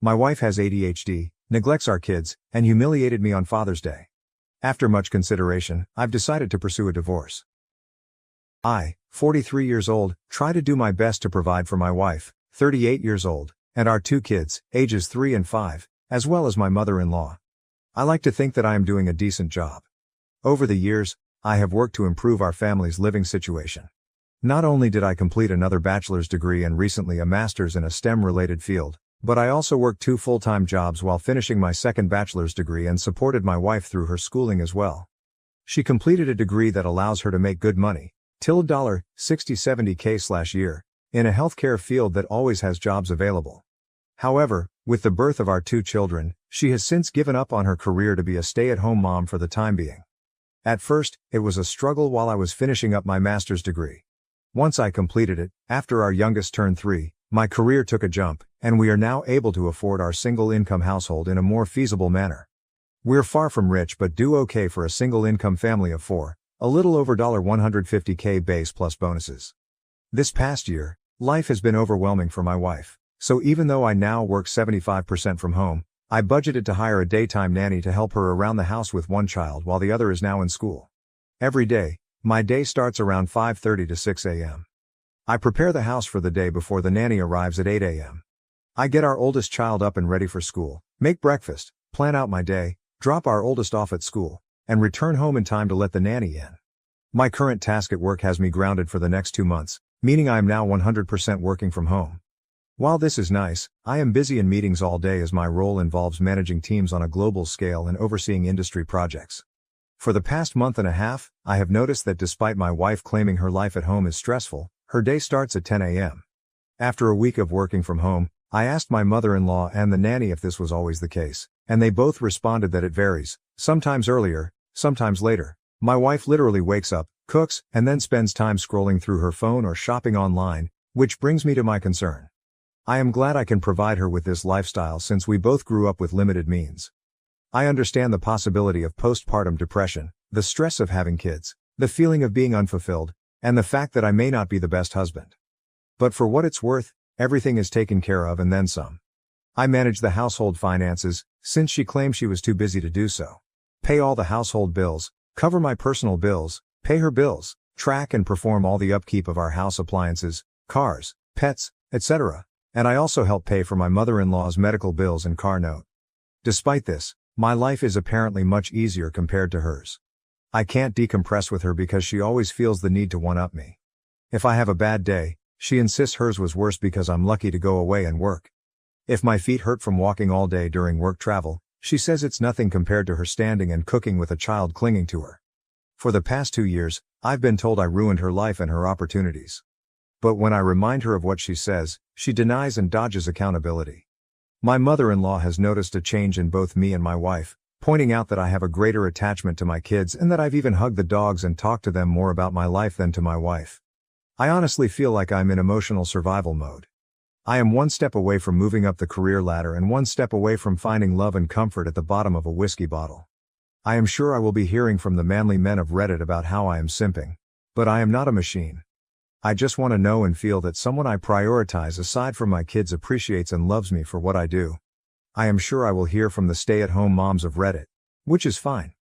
My wife has ADHD, neglects our kids, and humiliated me on Father's Day. After much consideration, I've decided to pursue a divorce. I, 43 years old, try to do my best to provide for my wife, 38 years old, and our 2 kids, ages 3 and 5, as well as my mother-in-law. I like to think that I am doing a decent job. Over the years, I have worked to improve our family's living situation. Not only did I complete another bachelor's degree and recently a master's in a STEM-related field, but I also worked 2 full-time jobs while finishing my second bachelor's degree and supported my wife through her schooling as well. She completed a degree that allows her to make good money, $60-70K/year, in a healthcare field that always has jobs available. However, with the birth of our 2 children, she has since given up on her career to be a stay-at-home mom for the time being. At first, it was a struggle while I was finishing up my master's degree. Once I completed it, after our youngest turned 3, my career took a jump, and we are now able to afford our single-income household in a more feasible manner. We're far from rich but do okay for a single-income family of 4, a little over $150K base plus bonuses. This past year, life has been overwhelming for my wife, so even though I now work 75% from home, I budgeted to hire a daytime nanny to help her around the house with one child while the other is now in school. Every day, my day starts around 5:30 to 6 a.m. I prepare the house for the day before the nanny arrives at 8 a.m. I get our oldest child up and ready for school, make breakfast, plan out my day, drop our oldest off at school, and return home in time to let the nanny in. My current task at work has me grounded for the next 2 months, meaning I am now 100% working from home. While this is nice, I am busy in meetings all day as my role involves managing teams on a global scale and overseeing industry projects. For the past month and a half, I have noticed that despite my wife claiming her life at home is stressful, her day starts at 10 a.m. After a week of working from home, I asked my mother-in-law and the nanny if this was always the case, and they both responded that it varies, sometimes earlier, sometimes later. My wife literally wakes up, cooks, and then spends time scrolling through her phone or shopping online, which brings me to my concern. I am glad I can provide her with this lifestyle since we both grew up with limited means. I understand the possibility of postpartum depression, the stress of having kids, the feeling of being unfulfilled, and the fact that I may not be the best husband. But for what it's worth, everything is taken care of and then some. I manage the household finances, since she claimed she was too busy to do so. Pay all the household bills, cover my personal bills, pay her bills, track and perform all the upkeep of our house appliances, cars, pets, etc. And I also help pay for my mother-in-law's medical bills and car note. Despite this, my life is apparently much easier compared to hers. I can't decompress with her because she always feels the need to one-up me. If I have a bad day, she insists hers was worse because I'm lucky to go away and work. If my feet hurt from walking all day during work travel, she says it's nothing compared to her standing and cooking with a child clinging to her. For the past 2 years, I've been told I ruined her life and her opportunities. But when I remind her of what she says, she denies and dodges accountability. My mother-in-law has noticed a change in both me and my wife, pointing out that I have a greater attachment to my kids and that I've even hugged the dogs and talked to them more about my life than to my wife. I honestly feel like I'm in emotional survival mode. I am one step away from moving up the career ladder and one step away from finding love and comfort at the bottom of a whiskey bottle. I am sure I will be hearing from the manly men of Reddit about how I am simping. But I am not a machine. I just want to know and feel that someone I prioritize aside from my kids appreciates and loves me for what I do. I am sure I will hear from the stay-at-home moms of Reddit. Which is fine.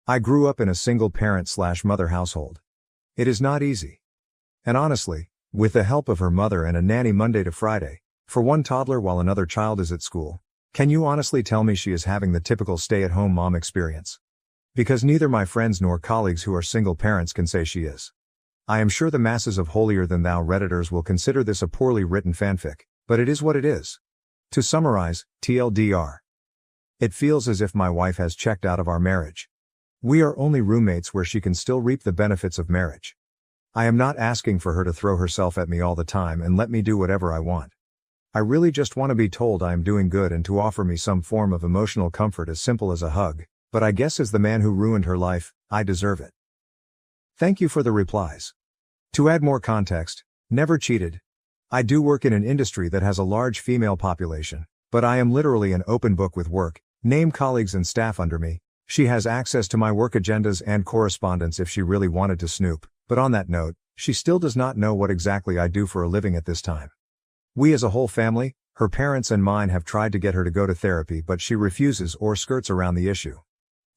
I grew up in a single parent/mother household. It is not easy. And honestly, with the help of her mother and a nanny Monday to Friday, for one toddler while another child is at school, can you honestly tell me she is having the typical stay-at-home mom experience? Because neither my friends nor colleagues who are single parents can say she is. I am sure the masses of holier-than-thou Redditors will consider this a poorly written fanfic, but it is what it is. To summarize, TLDR. It feels as if my wife has checked out of our marriage. We are only roommates where she can still reap the benefits of marriage. I am not asking for her to throw herself at me all the time and let me do whatever I want. I really just want to be told I am doing good and to offer me some form of emotional comfort as simple as a hug, but I guess as the man who ruined her life, I deserve it. Thank you for the replies. To add more context, never cheated. I do work in an industry that has a large female population, but I am literally an open book with work, name colleagues and staff under me. She has access to my work agendas and correspondence if she really wanted to snoop, but on that note, she still does not know what exactly I do for a living at this time. We as a whole family, Her parents and mine have tried to get her to go to therapy, but she refuses or skirts around the issue.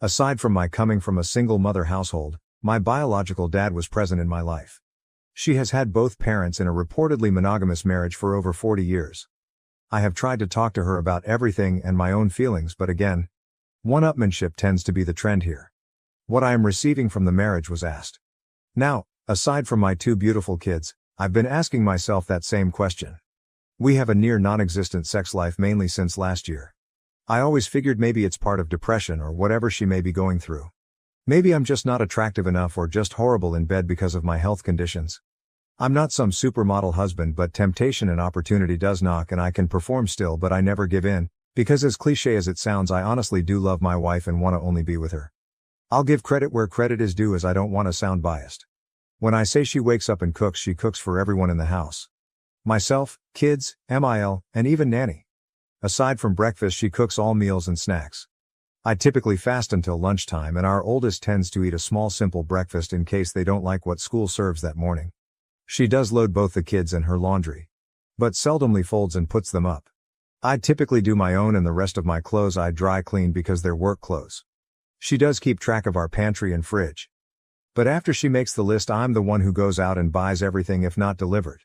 Aside from my coming from a single mother household, my biological dad was present in my life. She has had both parents in a reportedly monogamous marriage for over 40 years. I have tried to talk to her about everything and my own feelings, but again, one-upmanship tends to be the trend here. What I am receiving from the marriage was asked. Now, aside from my two beautiful kids, I've been asking myself that same question. We have a near non-existent sex life mainly since last year. I always figured maybe it's part of depression or whatever she may be going through. Maybe I'm just not attractive enough or just horrible in bed because of my health conditions. I'm not some supermodel husband, but temptation and opportunity does knock and I can perform still, but I never give in, because as cliche as it sounds, I honestly do love my wife and want to only be with her. I'll give credit where credit is due, as I don't want to sound biased. When I say she wakes up and cooks, she cooks for everyone in the house. Myself, kids, MIL, and even Nanny. Aside from breakfast, she cooks all meals and snacks. I typically fast until lunchtime, and our oldest tends to eat a small simple breakfast in case they don't like what school serves that morning. She does load both the kids and her laundry, but seldomly folds and puts them up. I typically do my own, and the rest of my clothes I dry clean because they're work clothes. She does keep track of our pantry and fridge. But after she makes the list, I'm the one who goes out and buys everything if not delivered.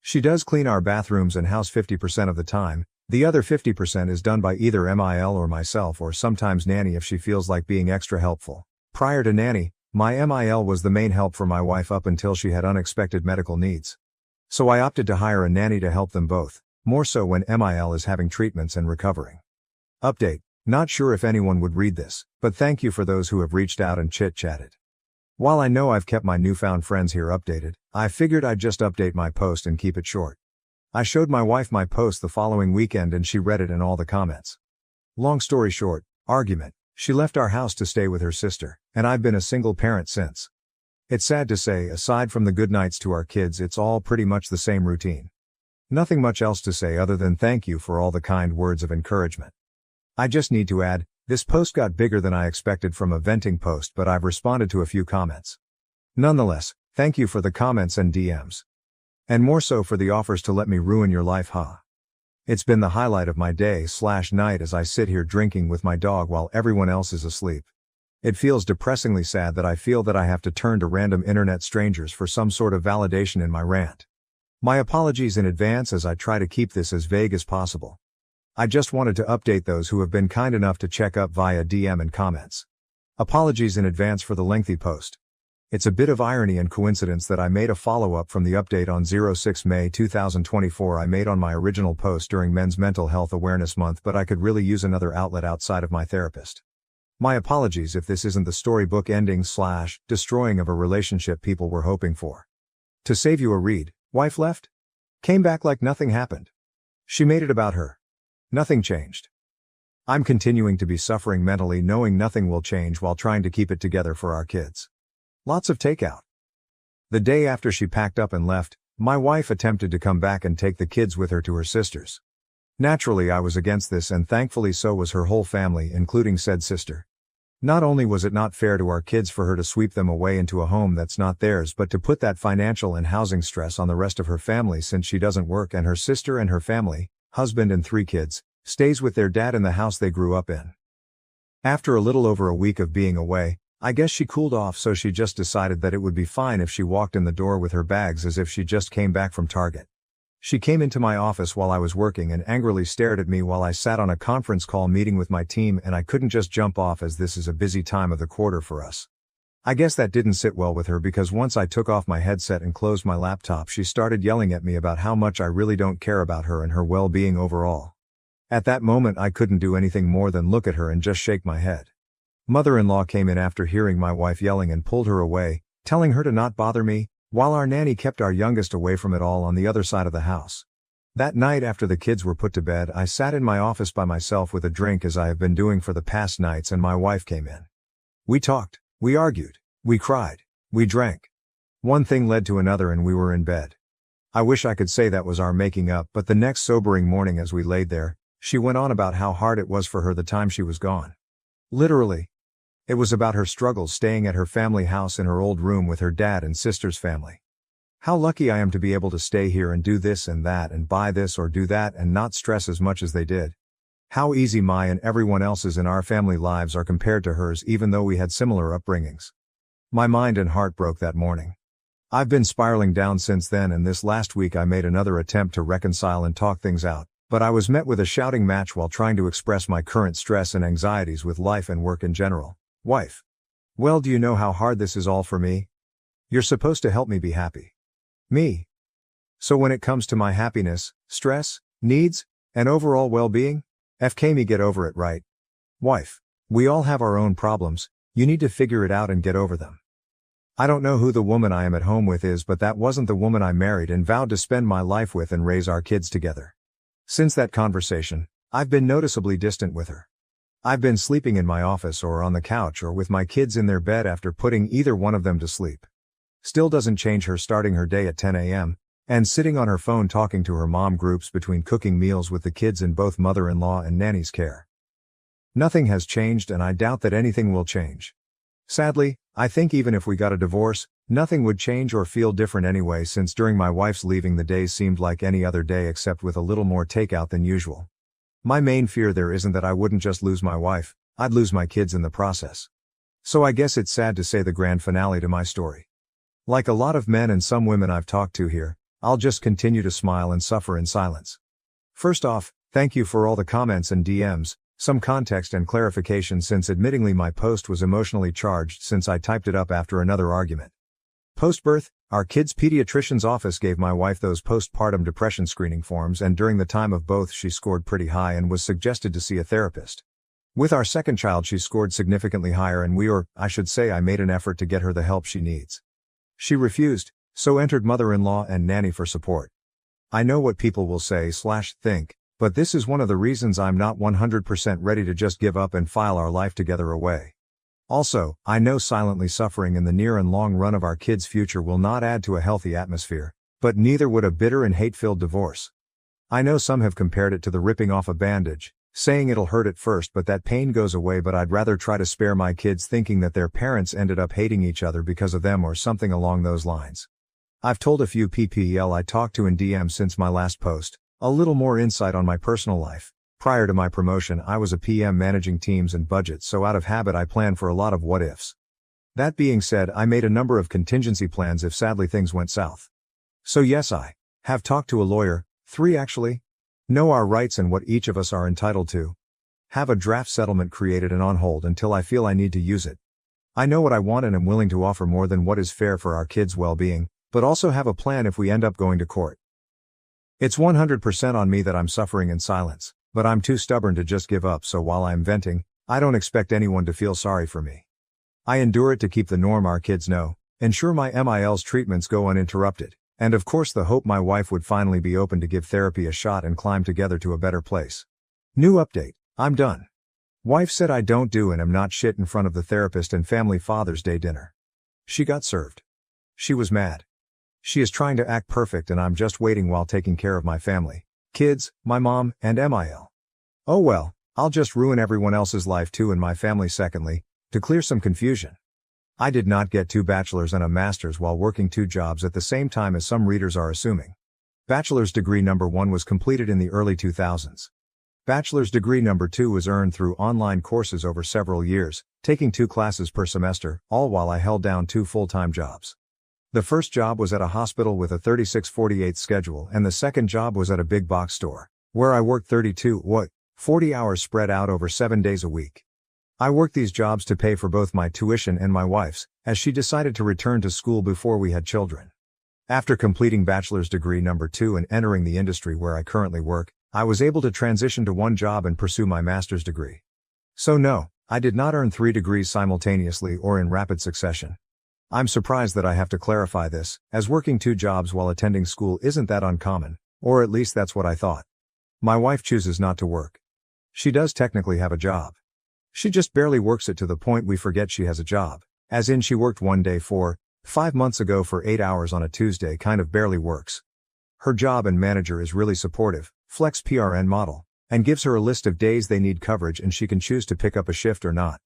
She does clean our bathrooms and house 50% of the time. The other 50% is done by either MIL or myself, or sometimes Nanny if she feels like being extra helpful. Prior to Nanny, my MIL was the main help for my wife up until she had unexpected medical needs. So I opted to hire a nanny to help them both, more so when MIL is having treatments and recovering. Update: not sure if anyone would read this, but thank you for those who have reached out and chit-chatted. While I know I've kept my newfound friends here updated, I figured I'd just update my post and keep it short. I showed my wife my post the following weekend and she read it and all the comments. Long story short, argument: she left our house to stay with her sister, and I've been a single parent since. It's sad to say, aside from the good nights to our kids, it's all pretty much the same routine. Nothing much else to say other than thank you for all the kind words of encouragement. I just need to add, this post got bigger than I expected from a venting post, but I've responded to a few comments. Nonetheless, thank you for the comments and DMs. And more so for the offers to let me ruin your life, huh? It's been the highlight of my day/night as I sit here drinking with my dog while everyone else is asleep. It feels depressingly sad that I feel that I have to turn to random internet strangers for some sort of validation in my rant. My apologies in advance as I try to keep this as vague as possible. I just wanted to update those who have been kind enough to check up via DM and comments. Apologies in advance for the lengthy post. It's a bit of irony and coincidence that I made a follow-up from the update on 06 May 2024 I made on my original post during Men's Mental Health Awareness Month, but I could really use another outlet outside of my therapist. My apologies if this isn't the storybook ending/destroying of a relationship people were hoping for. To save you a read, wife left? Came back like nothing happened. She made it about her. Nothing changed. I'm continuing to be suffering mentally, knowing nothing will change while trying to keep it together for our kids. Lots of takeout. The day after she packed up and left, my wife attempted to come back and take the kids with her to her sister's. Naturally, I was against this, and thankfully so was her whole family, including said sister. Not only was it not fair to our kids for her to sweep them away into a home that's not theirs, but to put that financial and housing stress on the rest of her family, since she doesn't work and her sister and her family, husband and 3 kids, stays with their dad in the house they grew up in. After a little over a week of being away, I guess she cooled off, so she just decided that it would be fine if she walked in the door with her bags as if she just came back from Target. She came into my office while I was working and angrily stared at me while I sat on a conference call meeting with my team, and I couldn't just jump off as this is a busy time of the quarter for us. I guess that didn't sit well with her, because once I took off my headset and closed my laptop, she started yelling at me about how much I really don't care about her and her well-being overall. At that moment I couldn't do anything more than look at her and just shake my head. Mother-in-law came in after hearing my wife yelling and pulled her away, telling her to not bother me, while our nanny kept our youngest away from it all on the other side of the house. That night after the kids were put to bed, I sat in my office by myself with a drink, as I have been doing for the past nights, and my wife came in. We talked, we argued, we cried, we drank. One thing led to another and we were in bed. I wish I could say that was our making up, but the next sobering morning as we laid there, she went on about how hard it was for her the time she was gone. Literally. It was about her struggles staying at her family house in her old room with her dad and sister's family. How lucky I am to be able to stay here and do this and that and buy this or do that and not stress as much as they did. How easy my and everyone else's in our family lives are compared to hers, even though we had similar upbringings. My mind and heart broke that morning. I've been spiraling down since then, and this last week I made another attempt to reconcile and talk things out, but I was met with a shouting match while trying to express my current stress and anxieties with life and work in general. Wife. Well, do you know how hard this is all for me? You're supposed to help me be happy. Me. So when it comes to my happiness, stress, needs, and overall well-being, FK me, get over it, right? Wife. We all have our own problems, you need to figure it out and get over them. I don't know who the woman I am at home with is, but that wasn't the woman I married and vowed to spend my life with and raise our kids together. Since that conversation, I've been noticeably distant with her. I've been sleeping in my office or on the couch or with my kids in their bed after putting either one of them to sleep. Still doesn't change her starting her day at 10 a.m., and sitting on her phone talking to her mom groups between cooking meals with the kids in both mother-in-law and nanny's care. Nothing has changed, and I doubt that anything will change. Sadly, I think even if we got a divorce, nothing would change or feel different anyway, since during my wife's leaving the days seemed like any other day except with a little more takeout than usual. My main fear there isn't that I wouldn't just lose my wife, I'd lose my kids in the process. So I guess it's sad to say the grand finale to my story. Like a lot of men and some women I've talked to here, I'll just continue to smile and suffer in silence. First off, thank you for all the comments and DMs, some context and clarification, since admittingly my post was emotionally charged since I typed it up after another argument. Post-birth, our kids' pediatrician's office gave my wife those postpartum depression screening forms, and during the time of both she scored pretty high and was suggested to see a therapist. With our second child she scored significantly higher, and I made an effort to get her the help she needs. She refused, so entered mother-in-law and nanny for support. I know what people will say/think, but this is one of the reasons I'm not 100% ready to just give up and file our life together away. Also, I know silently suffering in the near and long run of our kids' future will not add to a healthy atmosphere, but neither would a bitter and hate-filled divorce. I know some have compared it to the ripping off a bandage, saying it'll hurt at first but that pain goes away, but I'd rather try to spare my kids thinking that their parents ended up hating each other because of them or something along those lines. I've told a few PPL I talked to in DM since my last post, a little more insight on my personal life. Prior to my promotion I was a PM managing teams and budgets, so out of habit I plan for a lot of what ifs. That being said, I made a number of contingency plans if sadly things went south. So yes, I have talked to a lawyer, 3 actually. Know our rights and what each of us are entitled to. Have a draft settlement created and on hold until I feel I need to use it. I know what I want and am willing to offer more than what is fair for our kids' well-being, but also have a plan if we end up going to court. It's 100% on me that I'm suffering in silence, but I'm too stubborn to just give up, so while I'm venting, I don't expect anyone to feel sorry for me. I endure it to keep the norm our kids know, ensure my MIL's treatments go uninterrupted, and of course the hope my wife would finally be open to give therapy a shot and climb together to a better place. New update, I'm done. Wife said I don't do and am not shit in front of the therapist and family Father's Day dinner. She got served. She was mad. She is trying to act perfect and I'm just waiting while taking care of my family, kids, my mom, and MIL. Oh well, I'll just ruin everyone else's life too and my family. Secondly, to clear some confusion. I did not get 2 bachelor's and a master's while working 2 jobs at the same time as some readers are assuming. Bachelor's degree number 1 was completed in the early 2000s. Bachelor's degree number 2 was earned through online courses over several years, taking 2 classes per semester, all while I held down 2 full-time jobs. The first job was at a hospital with a 36/48 schedule, and the second job was at a big box store, where I worked 40 hours spread out over 7 days a week. I worked these jobs to pay for both my tuition and my wife's, as she decided to return to school before we had children. After completing bachelor's degree number 2 and entering the industry where I currently work, I was able to transition to 1 job and pursue my master's degree. So no, I did not earn 3 degrees simultaneously or in rapid succession. I'm surprised that I have to clarify this, as working 2 jobs while attending school isn't that uncommon, or at least that's what I thought. My wife chooses not to work. She does technically have a job. She just barely works it to the point we forget she has a job, as in she worked one day 5 months ago for 8 hours on a Tuesday. Kind of barely works. Her job and manager is really supportive, flex PRN model, and gives her a list of days they need coverage and she can choose to pick up a shift or not.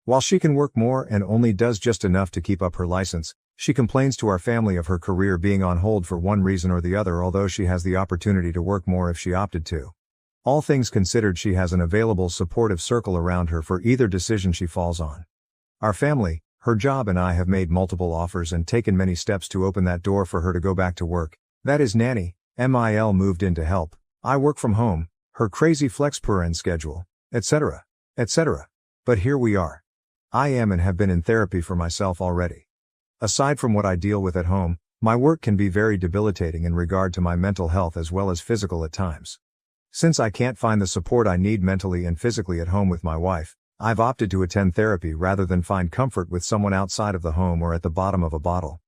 While she can work more and only does just enough to keep up her license, She complains to our family of her career being on hold for one reason or the other, although she has the opportunity to work more if she opted to. All things considered, she has an available supportive circle around her for either decision she falls on. Our family, her job and I have made multiple offers and taken many steps to open that door for her to go back to work. That is nanny, MIL moved in to help, I work from home, her crazy flex per end schedule, etc., etc. But here we are. I am and have been in therapy for myself already. Aside from what I deal with at home, my work can be very debilitating in regard to my mental health as well as physical at times. Since I can't find the support I need mentally and physically at home with my wife, I've opted to attend therapy rather than find comfort with someone outside of the home or at the bottom of a bottle.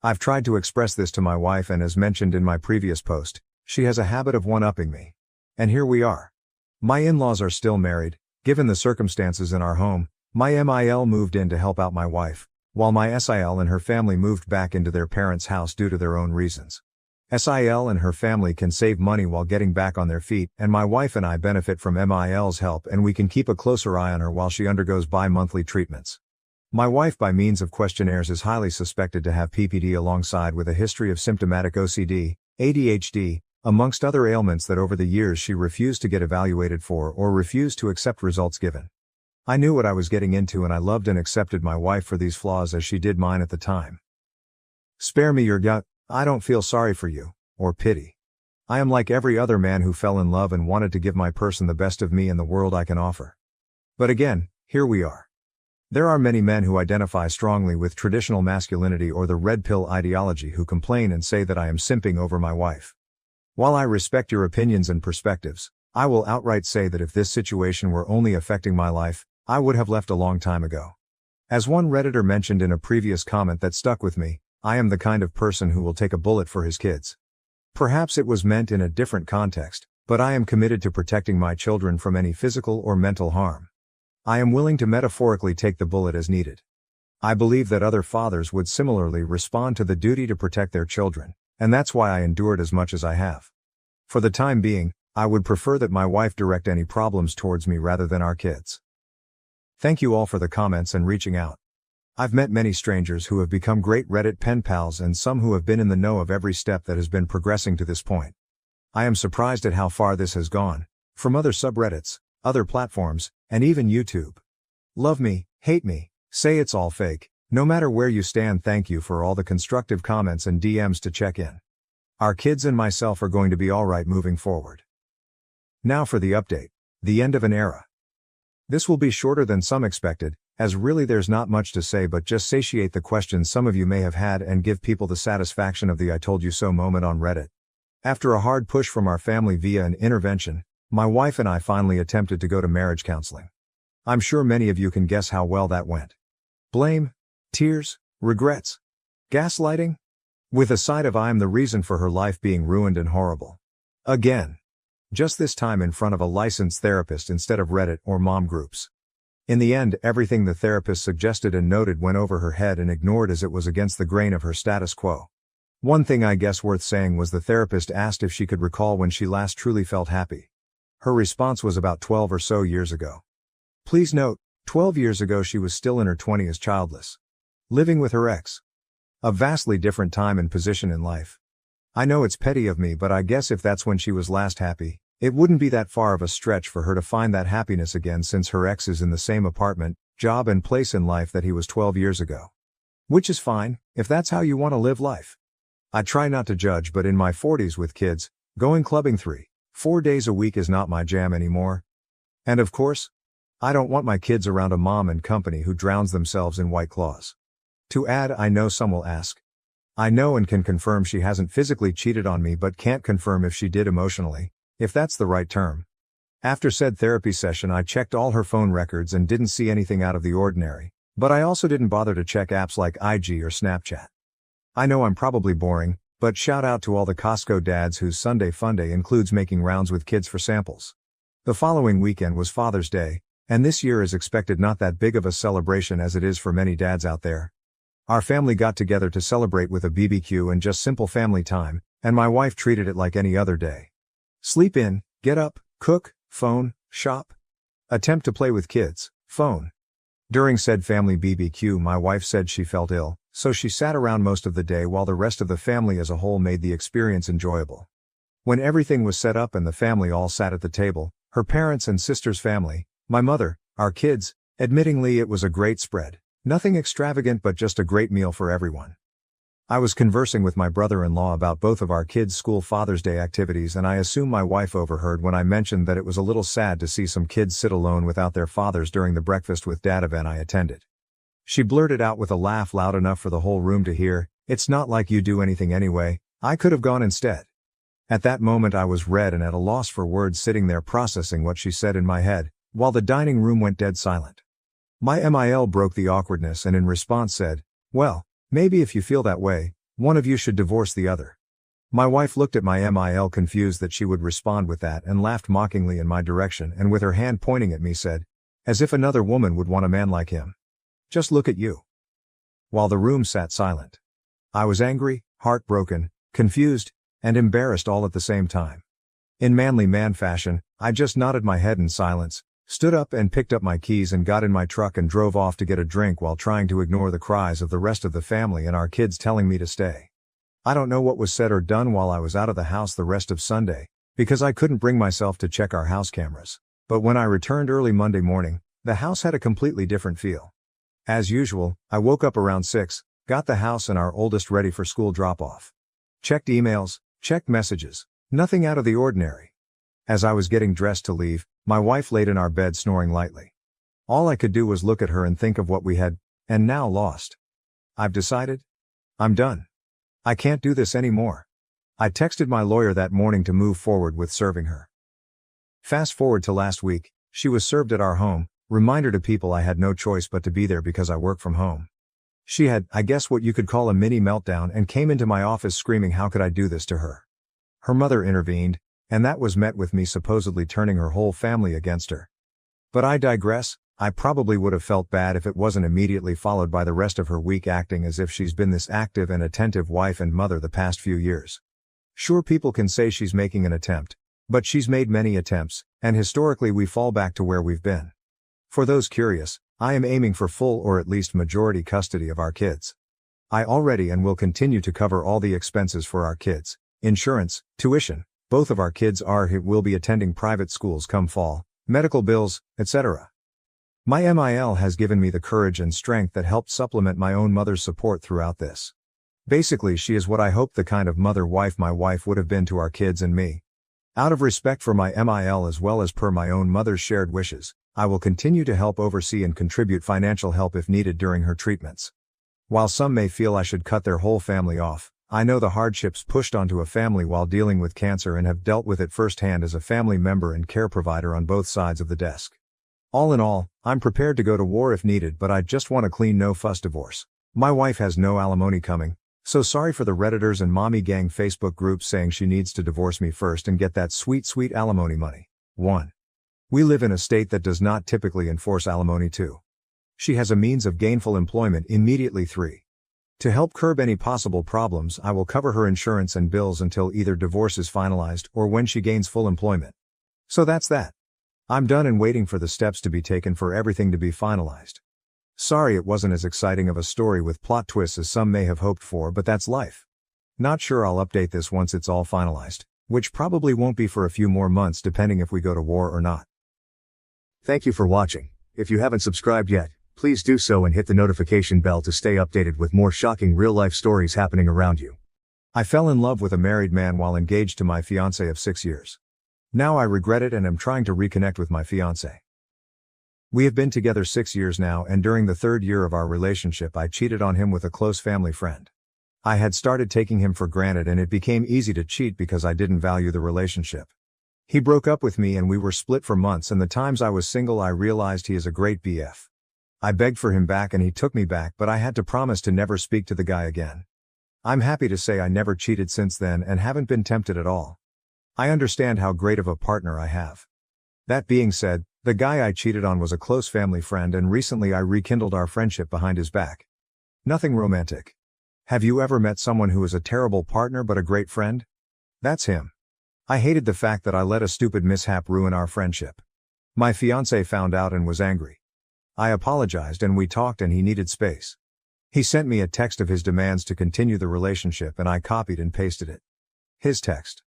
I've tried to express this to my wife, and as mentioned in my previous post, she has a habit of one-upping me. And here we are. My in-laws are still married. Given the circumstances in our home, my MIL moved in to help out my wife, while my SIL and her family moved back into their parents' house due to their own reasons. SIL and her family can save money while getting back on their feet, and my wife and I benefit from MIL's help, and we can keep a closer eye on her while she undergoes bi-monthly treatments. My wife, by means of questionnaires, is highly suspected to have PPD alongside with a history of symptomatic OCD, ADHD, amongst other ailments that over the years she refused to get evaluated for or refused to accept results given. I knew what I was getting into, and I loved and accepted my wife for these flaws as she did mine at the time. Spare me your gut, I don't feel sorry for you, or pity. I am like every other man who fell in love and wanted to give my person the best of me and the world I can offer. But again, here we are. There are many men who identify strongly with traditional masculinity or the red pill ideology who complain and say that I am simping over my wife. While I respect your opinions and perspectives, I will outright say that if this situation were only affecting my life, I would have left a long time ago. As one Redditor mentioned in a previous comment that stuck with me, I am the kind of person who will take a bullet for his kids. Perhaps it was meant in a different context, but I am committed to protecting my children from any physical or mental harm. I am willing to metaphorically take the bullet as needed. I believe that other fathers would similarly respond to the duty to protect their children, and that's why I endured as much as I have. For the time being, I would prefer that my wife direct any problems towards me rather than our kids. Thank you all for the comments and reaching out. I've met many strangers who have become great Reddit pen pals and some who have been in the know of every step that has been progressing to this point. I am surprised at how far this has gone, from other subreddits, other platforms, and even YouTube. Love me, hate me, say it's all fake, no matter where you stand, thank you for all the constructive comments and DMs to check in. Our kids and myself are going to be alright moving forward. Now for the update, the end of an era. This will be shorter than some expected, as really there's not much to say but just satiate the questions some of you may have had and give people the satisfaction of the I told you so moment on Reddit. After a hard push from our family via an intervention, my wife and I finally attempted to go to marriage counseling. I'm sure many of you can guess how well that went. Blame, tears, regrets, gaslighting, with a side of I am the reason for her life being ruined and horrible. Again. Just this time in front of a licensed therapist instead of Reddit or mom groups. In the end, everything the therapist suggested and noted went over her head and ignored as it was against the grain of her status quo. One thing I guess worth saying was the therapist asked if she could recall when she last truly felt happy. Her response was about 12 or so years ago. Please note, 12 years ago she was still in her 20s, childless. Living with her ex. A vastly different time and position in life. I know it's petty of me, but I guess if that's when she was last happy, it wouldn't be that far of a stretch for her to find that happiness again, since her ex is in the same apartment, job and place in life that he was 12 years ago. Which is fine, if that's how you want to live life. I try not to judge, but in my 40s with kids, going clubbing 3-4 days a week is not my jam anymore. And of course, I don't want my kids around a mom and company who drowns themselves in White Claws. To add, I know some will ask. I know and can confirm she hasn't physically cheated on me, but can't confirm if she did emotionally, if that's the right term. After said therapy session, I checked all her phone records and didn't see anything out of the ordinary, but I also didn't bother to check apps like IG or Snapchat. I know I'm probably boring, but shout out to all the Costco dads whose Sunday funday includes making rounds with kids for samples. The following weekend was Father's Day, and this year is expected not that big of a celebration as it is for many dads out there. Our family got together to celebrate with a BBQ and just simple family time, and my wife treated it like any other day. Sleep in, get up, cook, phone, shop. Attempt to play with kids, phone. During said family BBQ, my wife said she felt ill, so she sat around most of the day while the rest of the family as a whole made the experience enjoyable. When everything was set up and the family all sat at the table, her parents and sister's family, my mother, our kids, admittingly it was a great spread. Nothing extravagant but just a great meal for everyone. I was conversing with my brother-in-law about both of our kids' school Father's Day activities, and I assume my wife overheard when I mentioned that it was a little sad to see some kids sit alone without their fathers during the breakfast with dad event I attended. She blurted out with a laugh loud enough for the whole room to hear, "It's not like you do anything anyway, I could have gone instead." At that moment I was red and at a loss for words, sitting there processing what she said in my head, while the dining room went dead silent. My MIL broke the awkwardness and in response said, "Well, maybe if you feel that way, one of you should divorce the other." My wife looked at my MIL confused that she would respond with that and laughed mockingly in my direction and with her hand pointing at me said, "As if another woman would want a man like him. Just look at you." While the room sat silent. I was angry, heartbroken, confused, and embarrassed all at the same time. In manly man fashion, I just nodded my head in silence, stood up and picked up my keys and got in my truck and drove off to get a drink while trying to ignore the cries of the rest of the family and our kids telling me to stay. I don't know what was said or done while I was out of the house the rest of Sunday, because I couldn't bring myself to check our house cameras. But when I returned early Monday morning, the house had a completely different feel. As usual, I woke up around 6, got the house and our oldest ready for school drop-off. Checked emails, checked messages, nothing out of the ordinary. As I was getting dressed to leave, my wife laid in our bed snoring lightly. All I could do was look at her and think of what we had, and now lost. I've decided. I'm done. I can't do this anymore. I texted my lawyer that morning to move forward with serving her. Fast forward to last week, she was served at our home, reminder to people I had no choice but to be there because I work from home. She had, I guess what you could call a mini meltdown, and came into my office screaming how could I do this to her. Her mother intervened, and that was met with me supposedly turning her whole family against her. But I digress. I probably would have felt bad if it wasn't immediately followed by the rest of her week acting as if she's been this active and attentive wife and mother the past few years. Sure, people can say she's making an attempt, but she's made many attempts, and historically we fall back to where we've been. For those curious, I am aiming for full or at least majority custody of our kids. I already and will continue to cover all the expenses for our kids, insurance, tuition. Both of our kids will be attending private schools come fall, medical bills, etc. My MIL has given me the courage and strength that helped supplement my own mother's support throughout this. Basically, she is what I hoped the kind of mother-wife my wife would have been to our kids and me. Out of respect for my MIL as well as per my own mother's shared wishes, I will continue to help oversee and contribute financial help if needed during her treatments. While some may feel I should cut their whole family off, I know the hardships pushed onto a family while dealing with cancer and have dealt with it firsthand as a family member and care provider on both sides of the desk. All in all, I'm prepared to go to war if needed, but I just want a clean no-fuss divorce. My wife has no alimony coming, so sorry for the Redditors and mommy gang Facebook groups saying she needs to divorce me first and get that sweet alimony money. 1. We live in a state that does not typically enforce alimony. 2. She has a means of gainful employment immediately. 3. To help curb any possible problems, I will cover her insurance and bills until either divorce is finalized or when she gains full employment. So that's that. I'm done and waiting for the steps to be taken for everything to be finalized. Sorry it wasn't as exciting of a story with plot twists as some may have hoped for, but that's life. Not sure I'll update this once it's all finalized, which probably won't be for a few more months depending if we go to war or not. Thank you for watching. If you haven't subscribed yet, please do so and hit the notification bell to stay updated with more shocking real-life stories happening around you. I fell in love with a married man while engaged to my fiancé of 6 years. Now I regret it and am trying to reconnect with my fiancé. We have been together 6 years now, and during the 3rd year of our relationship I cheated on him with a close family friend. I had started taking him for granted and it became easy to cheat because I didn't value the relationship. He broke up with me and we were split for months, and the times I was single I realized he is a great BF. I begged for him back and he took me back, but I had to promise to never speak to the guy again. I'm happy to say I never cheated since then and haven't been tempted at all. I understand how great of a partner I have. That being said, the guy I cheated on was a close family friend, and recently I rekindled our friendship behind his back. Nothing romantic. Have you ever met someone who is a terrible partner but a great friend? That's him. I hated the fact that I let a stupid mishap ruin our friendship. My fiancé found out and was angry. I apologized and we talked and he needed space. He sent me a text of his demands to continue the relationship and I copied and pasted it. His text.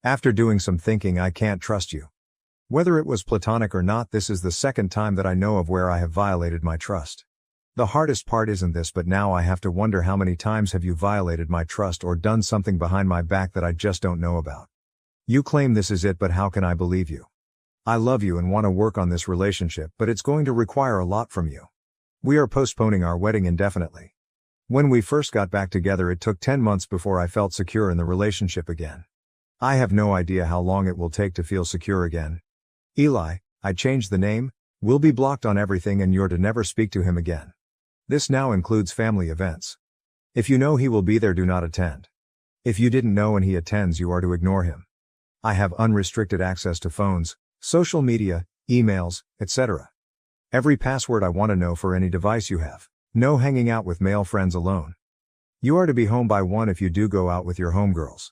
After doing some thinking, I can't trust you. Whether it was platonic or not, this is the second time that I know of where I have violated my trust. The hardest part isn't this, but now I have to wonder how many times have you violated my trust or done something behind my back that I just don't know about. You claim this is it, but how can I believe you? I love you and want to work on this relationship, but it's going to require a lot from you. We are postponing our wedding indefinitely. When we first got back together, it took 10 months before I felt secure in the relationship again. I have no idea how long it will take to feel secure again. Eli, I changed the name, will be blocked on everything and you're to never speak to him again. This now includes family events. If you know he will be there, do not attend. If you didn't know and he attends, you are to ignore him. I have unrestricted access to phones, social media, emails, etc. Every password I want to know for any device you have. No hanging out with male friends alone. You are to be home by 1 if you do go out with your homegirls.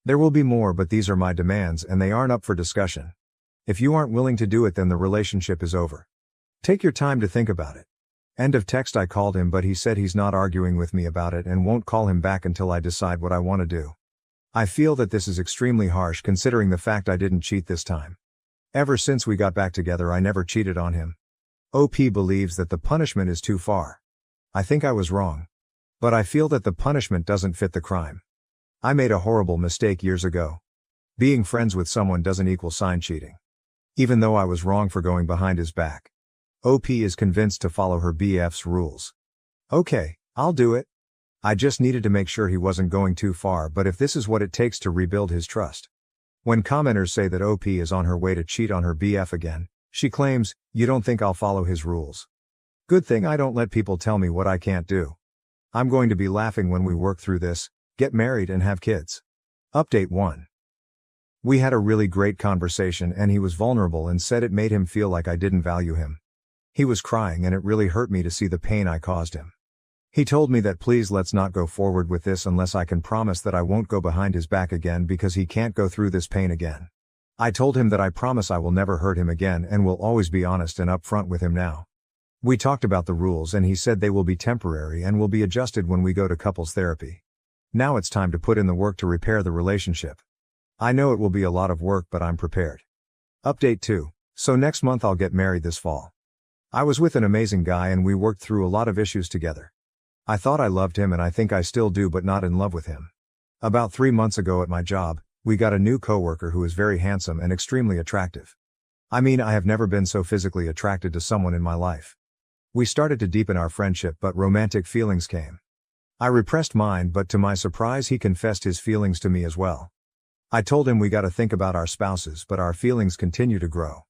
There will be more, but these are my demands and they aren't up for discussion. If you aren't willing to do it, then the relationship is over. Take your time to think about it. End of text. I called him, but he said he's not arguing with me about it and won't call him back until I decide what I want to do. I feel that this is extremely harsh considering the fact I didn't cheat this time. Ever since we got back together, I never cheated on him. OP believes that the punishment is too far. I think I was wrong. But I feel that the punishment doesn't fit the crime. I made a horrible mistake years ago. Being friends with someone doesn't equal sign cheating. Even though I was wrong for going behind his back. OP is convinced to follow her BF's rules. Okay, I'll do it. I just needed to make sure he wasn't going too far, but if this is what it takes to rebuild his trust. When commenters say that OP is on her way to cheat on her BF again, she claims, "You don't think I'll follow his rules? Good thing I don't let people tell me what I can't do. I'm going to be laughing when we work through this, get married and have kids." Update 1. We had a really great conversation and he was vulnerable and said it made him feel like I didn't value him. He was crying and it really hurt me to see the pain I caused him. He told me that please let's not go forward with this unless I can promise that I won't go behind his back again because he can't go through this pain again. I told him that I promise I will never hurt him again and will always be honest and upfront with him now. We talked about the rules and he said they will be temporary and will be adjusted when we go to couples therapy. Now it's time to put in the work to repair the relationship. I know it will be a lot of work, but I'm prepared. Update 2. So next month I'll get married this fall. I was with an amazing guy and we worked through a lot of issues together. I thought I loved him and I think I still do, but not in love with him. About 3 months ago at my job, we got a new coworker who is very handsome and extremely attractive. I mean, I have never been so physically attracted to someone in my life. We started to deepen our friendship, but romantic feelings came. I repressed mine, but to my surprise he confessed his feelings to me as well. I told him we gotta think about our spouses, but our feelings continue to grow.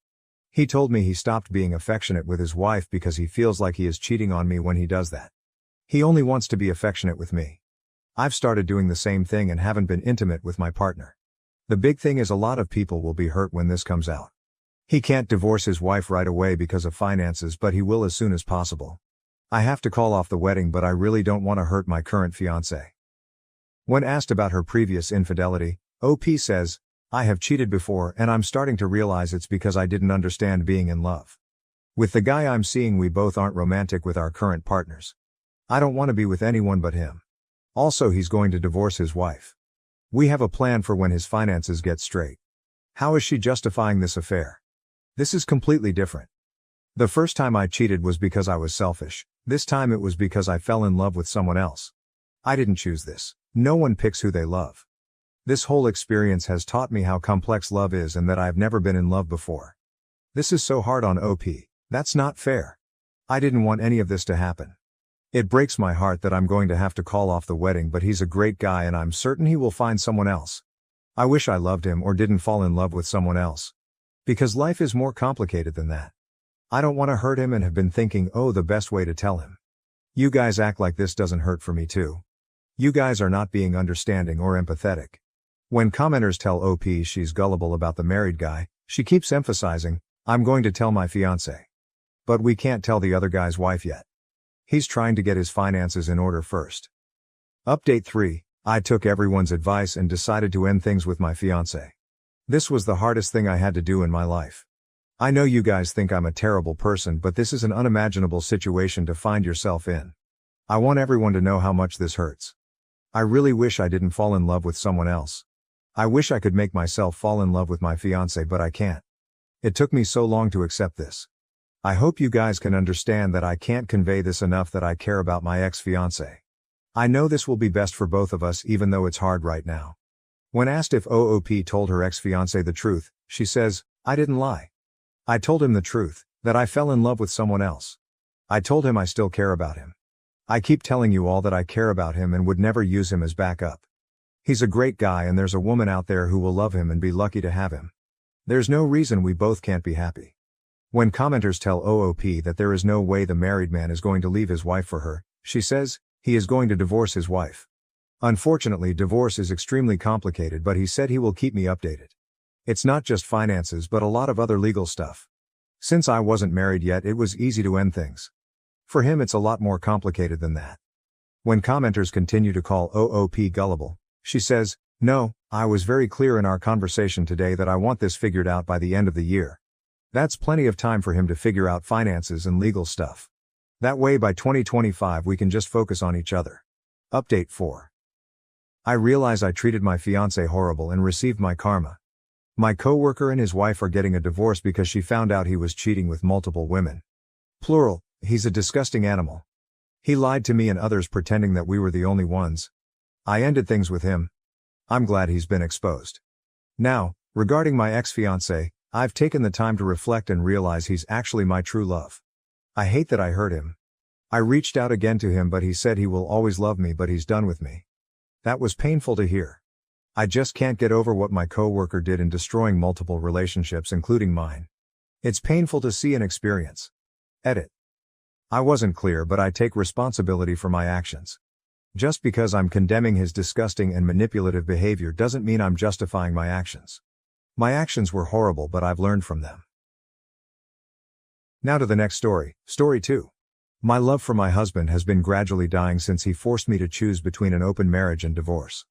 He told me he stopped being affectionate with his wife because he feels like he is cheating on me when he does that. He only wants to be affectionate with me. I've started doing the same thing and haven't been intimate with my partner. The big thing is a lot of people will be hurt when this comes out. He can't divorce his wife right away because of finances, but he will as soon as possible. I have to call off the wedding, but I really don't want to hurt my current fiancé. When asked about her previous infidelity, OP says, "I have cheated before and I'm starting to realize it's because I didn't understand being in love. With the guy I'm seeing, we both aren't romantic with our current partners. I don't want to be with anyone but him. Also, he's going to divorce his wife. We have a plan for when his finances get straight. How is she justifying this affair? This is completely different. The first time I cheated was because I was selfish. This time it was because I fell in love with someone else. I didn't choose this. No one picks who they love. This whole experience has taught me how complex love is and that I've never been in love before. This is so hard on OP. That's not fair. I didn't want any of this to happen. It breaks my heart that I'm going to have to call off the wedding, but he's a great guy and I'm certain he will find someone else. I wish I loved him or didn't fall in love with someone else. Because life is more complicated than that. I don't want to hurt him and have been thinking, oh, the best way to tell him. You guys act like this doesn't hurt for me too. You guys are not being understanding or empathetic. When commenters tell OP she's gullible about the married guy, she keeps emphasizing, I'm going to tell my fiancé. But we can't tell the other guy's wife yet. He's trying to get his finances in order first. Update 3. I took everyone's advice and decided to end things with my fiancé. This was the hardest thing I had to do in my life. I know you guys think I'm a terrible person, but this is an unimaginable situation to find yourself in. I want everyone to know how much this hurts. I really wish I didn't fall in love with someone else. I wish I could make myself fall in love with my fiancé, but I can't. It took me so long to accept this. I hope you guys can understand that I can't convey this enough, that I care about my ex-fiancé. I know this will be best for both of us, even though it's hard right now. When asked if OOP told her ex-fiancé the truth, she says, "I didn't lie. I told him the truth, that I fell in love with someone else. I told him I still care about him. I keep telling you all that I care about him and would never use him as backup. He's a great guy and there's a woman out there who will love him and be lucky to have him. There's no reason we both can't be happy." When commenters tell OOP that there is no way the married man is going to leave his wife for her, she says, he is going to divorce his wife. Unfortunately, divorce is extremely complicated, but he said he will keep me updated. It's not just finances but a lot of other legal stuff. Since I wasn't married yet, it was easy to end things. For him, it's a lot more complicated than that. When commenters continue to call OOP gullible, she says, "No, I was very clear in our conversation today that I want this figured out by the end of the year. That's plenty of time for him to figure out finances and legal stuff. That way by 2025 we can just focus on each other." Update 4. I realize I treated my fiancé horrible and received my karma. My coworker and his wife are getting a divorce because she found out he was cheating with multiple women. Plural, he's a disgusting animal. He lied to me and others pretending that we were the only ones. I ended things with him. I'm glad he's been exposed. Now, regarding my ex-fiancé, I've taken the time to reflect and realize he's actually my true love. I hate that I hurt him. I reached out again to him, but he said he will always love me, but he's done with me. That was painful to hear. I just can't get over what my coworker did in destroying multiple relationships, including mine. It's painful to see and experience. Edit. I wasn't clear, but I take responsibility for my actions. Just because I'm condemning his disgusting and manipulative behavior doesn't mean I'm justifying my actions. My actions were horrible, but I've learned from them. Now to the next story, story 2. My love for my husband has been gradually dying since he forced me to choose between an open marriage and divorce.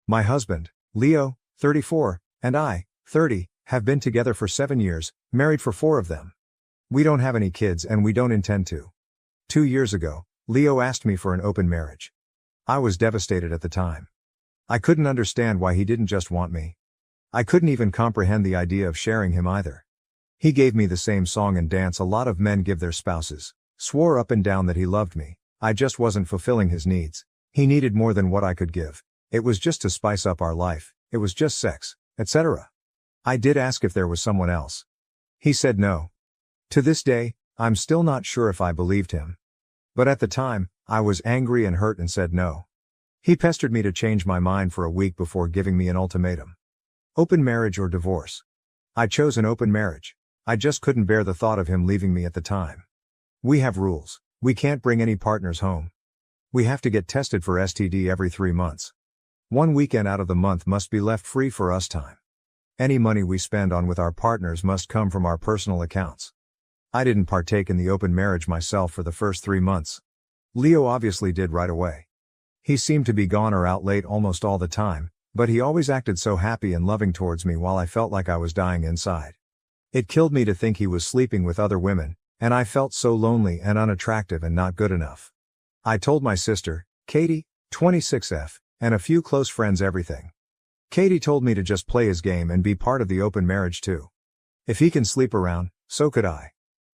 My husband, Leo, 34, and I, 30, have been together for 7 years, married for 4 of them. We don't have any kids and we don't intend to. 2 years ago, Leo asked me for an open marriage. I was devastated at the time. I couldn't understand why he didn't just want me. I couldn't even comprehend the idea of sharing him either. He gave me the same song and dance a lot of men give their spouses, swore up and down that he loved me. I just wasn't fulfilling his needs. He needed more than what I could give. It was just to spice up our life, it was just sex, etc. I did ask if there was someone else. He said no. To this day, I'm still not sure if I believed him. But at the time, I was angry and hurt and said no. He pestered me to change my mind for a week before giving me an ultimatum. Open marriage or divorce? I chose an open marriage. I just couldn't bear the thought of him leaving me at the time. We have rules. We can't bring any partners home. We have to get tested for STD every 3 months. 1 weekend out of the month must be left free for us time. Any money we spend on with our partners must come from our personal accounts. I didn't partake in the open marriage myself for the first 3 months. Leo obviously did right away. He seemed to be gone or out late almost all the time, but he always acted so happy and loving towards me while I felt like I was dying inside. It killed me to think he was sleeping with other women, and I felt so lonely and unattractive and not good enough. I told my sister, Katie, 26F, and a few close friends everything. Katie told me to just play his game and be part of the open marriage too. If he can sleep around, so could I.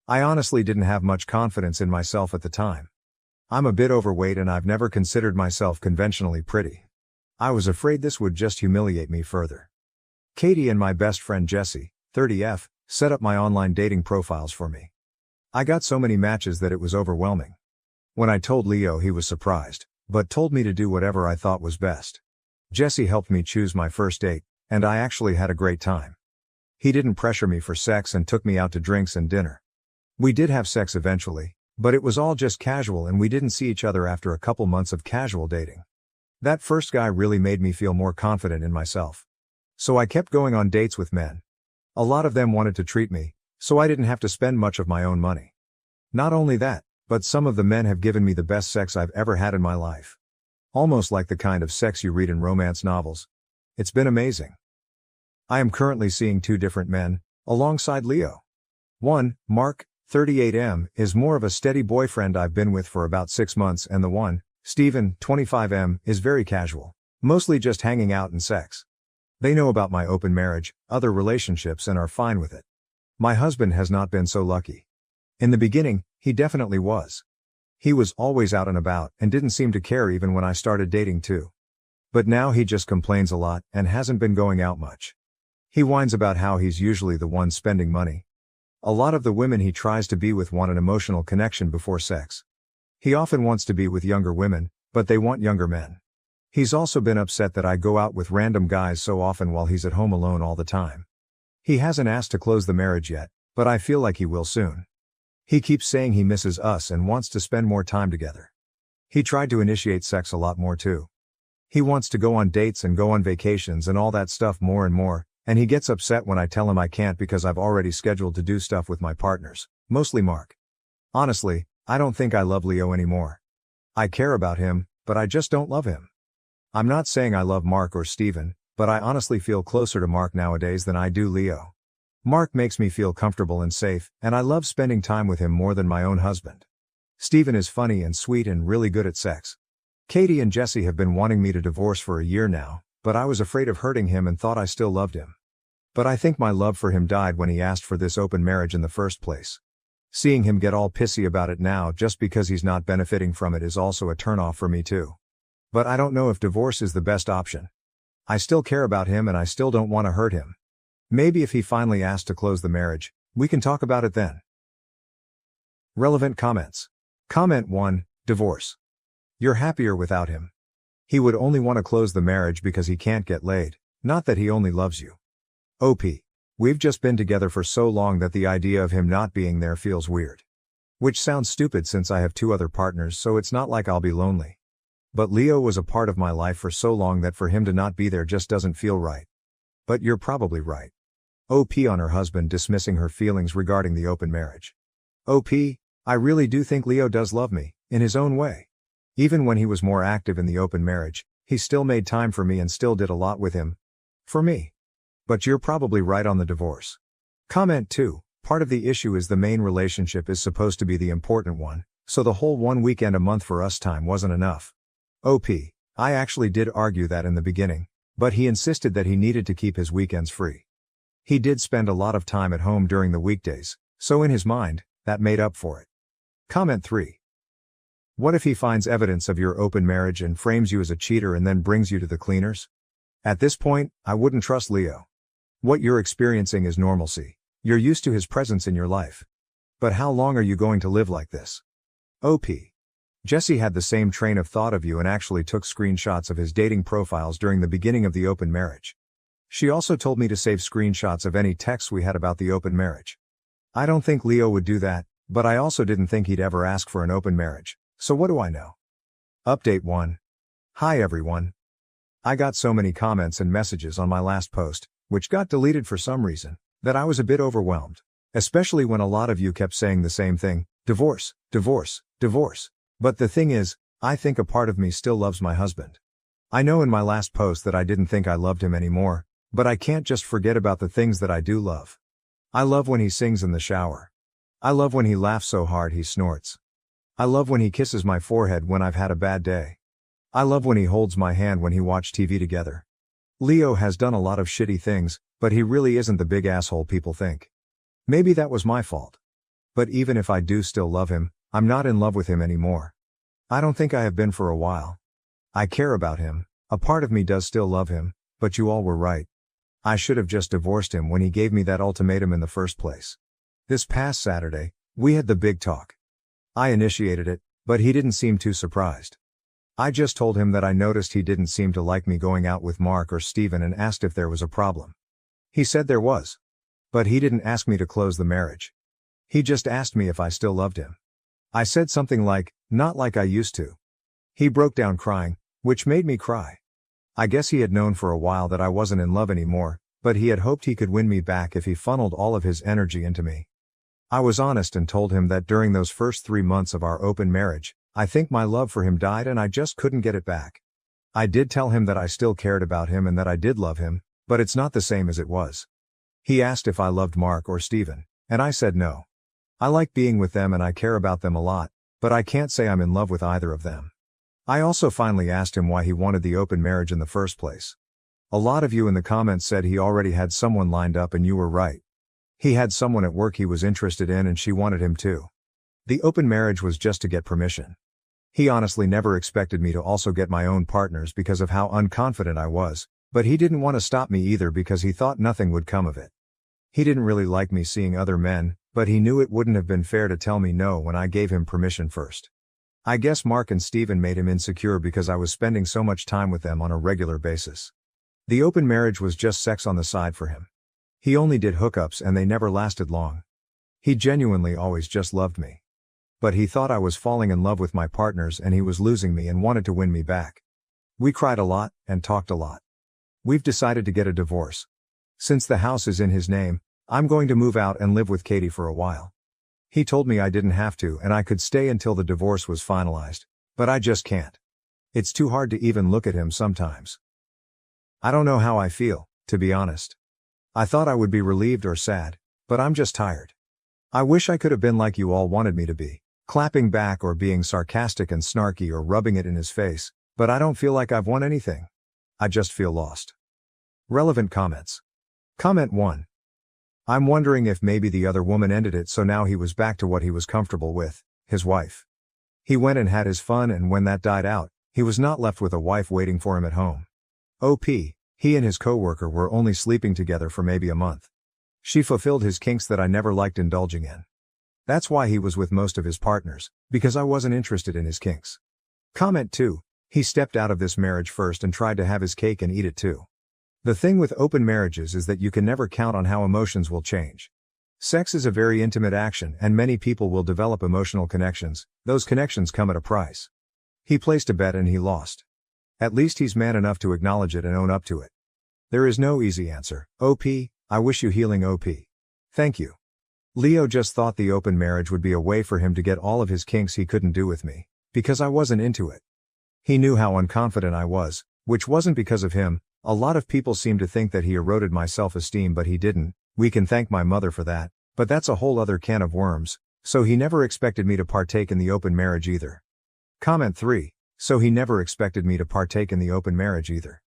I honestly didn't have much confidence in myself at the time. I'm a bit overweight and I've never considered myself conventionally pretty. I was afraid this would just humiliate me further. Katie and my best friend Jessie, 30F, set up my online dating profiles for me. I got so many matches that it was overwhelming. When I told Leo, he was surprised, but told me to do whatever I thought was best. Jessie helped me choose my first date, and I actually had a great time. He didn't pressure me for sex and took me out to drinks and dinner. We did have sex eventually, but it was all just casual and we didn't see each other after a couple months of casual dating. That first guy really made me feel more confident in myself. So I kept going on dates with men. A lot of them wanted to treat me, so I didn't have to spend much of my own money. Not only that, but some of the men have given me the best sex I've ever had in my life. Almost like the kind of sex you read in romance novels. It's been amazing. I am currently seeing 2 different men, alongside Leo. One, Mark, 38M, is more of a steady boyfriend I've been with for about 6 months, and the one, Steven, 25M, is very casual. Mostly just hanging out and sex. They know about my open marriage, other relationships, and are fine with it. My husband has not been so lucky. In the beginning, he definitely was. He was always out and about and didn't seem to care even when I started dating too. But now he just complains a lot and hasn't been going out much. He whines about how he's usually the one spending money. A lot of the women he tries to be with want an emotional connection before sex. He often wants to be with younger women, but they want younger men. He's also been upset that I go out with random guys so often while he's at home alone all the time. He hasn't asked to close the marriage yet, but I feel like he will soon. He keeps saying he misses us and wants to spend more time together. He tried to initiate sex a lot more too. He wants to go on dates and go on vacations and all that stuff more and more, and he gets upset when I tell him I can't because I've already scheduled to do stuff with my partners, mostly Mark. Honestly, I don't think I love Leo anymore. I care about him, but I just don't love him. I'm not saying I love Mark or Steven, but I honestly feel closer to Mark nowadays than I do Leo. Mark makes me feel comfortable and safe, and I love spending time with him more than my own husband. Steven is funny and sweet and really good at sex. Katie and Jesse have been wanting me to divorce for a year now, but I was afraid of hurting him and thought I still loved him. But I think my love for him died when he asked for this open marriage in the first place. Seeing him get all pissy about it now just because he's not benefiting from it is also a turnoff for me too. But I don't know if divorce is the best option. I still care about him and I still don't want to hurt him. Maybe if he finally asks to close the marriage, we can talk about it then. Relevant comments. Comment 1, divorce. You're happier without him. He would only want to close the marriage because he can't get laid, not that he only loves you. OP. We've just been together for so long that the idea of him not being there feels weird. Which sounds stupid since I have 2 other partners, so it's not like I'll be lonely. But Leo was a part of my life for so long that for him to not be there just doesn't feel right. But you're probably right. OP on her husband dismissing her feelings regarding the open marriage. OP, I really do think Leo does love me, in his own way. Even when he was more active in the open marriage, he still made time for me and still did a lot with him. For me. But you're probably right on the divorce. Comment 2, part of the issue is the main relationship is supposed to be the important one, so the whole 1 weekend a month for us time wasn't enough. OP, I actually did argue that in the beginning, but he insisted that he needed to keep his weekends free. He did spend a lot of time at home during the weekdays, so in his mind, that made up for it. Comment 3. What if he finds evidence of your open marriage and frames you as a cheater and then brings you to the cleaners? At this point, I wouldn't trust Leo. What you're experiencing is normalcy. You're used to his presence in your life. But how long are you going to live like this? OP. Jesse had the same train of thought of you and actually took screenshots of his dating profiles during the beginning of the open marriage. She also told me to save screenshots of any texts we had about the open marriage. I don't think Leo would do that, but I also didn't think he'd ever ask for an open marriage, so what do I know? Update 1. Hi everyone. I got so many comments and messages on my last post, which got deleted for some reason, that I was a bit overwhelmed. Especially when a lot of you kept saying the same thing, divorce, divorce, divorce. But the thing is, I think a part of me still loves my husband. I know in my last post that I didn't think I loved him anymore, but I can't just forget about the things that I do love. I love when he sings in the shower. I love when he laughs so hard he snorts. I love when he kisses my forehead when I've had a bad day. I love when he holds my hand when he watch TV together. Leo has done a lot of shitty things, but he really isn't the big asshole people think. Maybe that was my fault. But even if I do still love him, I'm not in love with him anymore. I don't think I have been for a while. I care about him, a part of me does still love him, but you all were right. I should have just divorced him when he gave me that ultimatum in the first place. This past Saturday, we had the big talk. I initiated it, but he didn't seem too surprised. I just told him that I noticed he didn't seem to like me going out with Mark or Steven and asked if there was a problem. He said there was. But he didn't ask me to close the marriage. He just asked me if I still loved him. I said something like, not like I used to. He broke down crying, which made me cry. I guess he had known for a while that I wasn't in love anymore, but he had hoped he could win me back if he funneled all of his energy into me. I was honest and told him that during those first 3 months of our open marriage, I think my love for him died and I just couldn't get it back. I did tell him that I still cared about him and that I did love him, but it's not the same as it was. He asked if I loved Mark or Steven, and I said no. I like being with them and I care about them a lot, but I can't say I'm in love with either of them. I also finally asked him why he wanted the open marriage in the first place. A lot of you in the comments said he already had someone lined up, and you were right. He had someone at work he was interested in and she wanted him too. The open marriage was just to get permission. He honestly never expected me to also get my own partners because of how unconfident I was, but he didn't want to stop me either because he thought nothing would come of it. He didn't really like me seeing other men, but he knew it wouldn't have been fair to tell me no when I gave him permission first. I guess Mark and Steven made him insecure because I was spending so much time with them on a regular basis. The open marriage was just sex on the side for him. He only did hookups and they never lasted long. He genuinely always just loved me. But he thought I was falling in love with my partners and he was losing me and wanted to win me back. We cried a lot and talked a lot. We've decided to get a divorce. Since the house is in his name, I'm going to move out and live with Katie for a while. He told me I didn't have to and I could stay until the divorce was finalized, but I just can't. It's too hard to even look at him sometimes. I don't know how I feel, to be honest. I thought I would be relieved or sad, but I'm just tired. I wish I could have been like you all wanted me to be, clapping back or being sarcastic and snarky or rubbing it in his face, but I don't feel like I've won anything. I just feel lost. Relevant comments. Comment 1. I'm wondering if maybe the other woman ended it so now he was back to what he was comfortable with, his wife. He went and had his fun and when that died out, he was not left with a wife waiting for him at home. OP, he and his coworker were only sleeping together for maybe a month. She fulfilled his kinks that I never liked indulging in. That's why he was with most of his partners, because I wasn't interested in his kinks. Comment 2. He stepped out of this marriage first and tried to have his cake and eat it too. The thing with open marriages is that you can never count on how emotions will change. Sex is a very intimate action and many people will develop emotional connections. Those connections come at a price. He placed a bet and he lost. At least he's man enough to acknowledge it and own up to it. There is no easy answer. OP, I wish you healing OP. Thank you. Leo just thought the open marriage would be a way for him to get all of his kinks he couldn't do with me, because I wasn't into it. He knew how unconfident I was, which wasn't because of him. A lot of people seem to think that he eroded my self-esteem, but he didn't. We can thank my mother for that, but that's a whole other can of worms, so he never expected me to partake in the open marriage either. Comment 3. So he never expected me to partake in the open marriage either.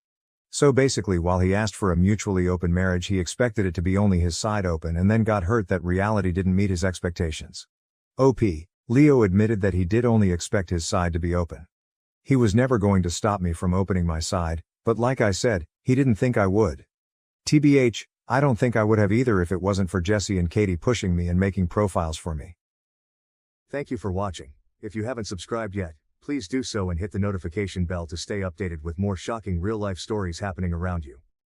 So basically while he asked for a mutually open marriage he expected it to be only his side open and then got hurt that reality didn't meet his expectations. OP, Leo admitted that he did only expect his side to be open. He was never going to stop me from opening my side, but like I said, he didn't think I would. TBH, I don't think I would have either if it wasn't for Jesse and Katie pushing me and making profiles for me. Thank you for watching. If you haven't subscribed yet, please do so and hit the notification bell to stay updated with more shocking real-life stories happening around you.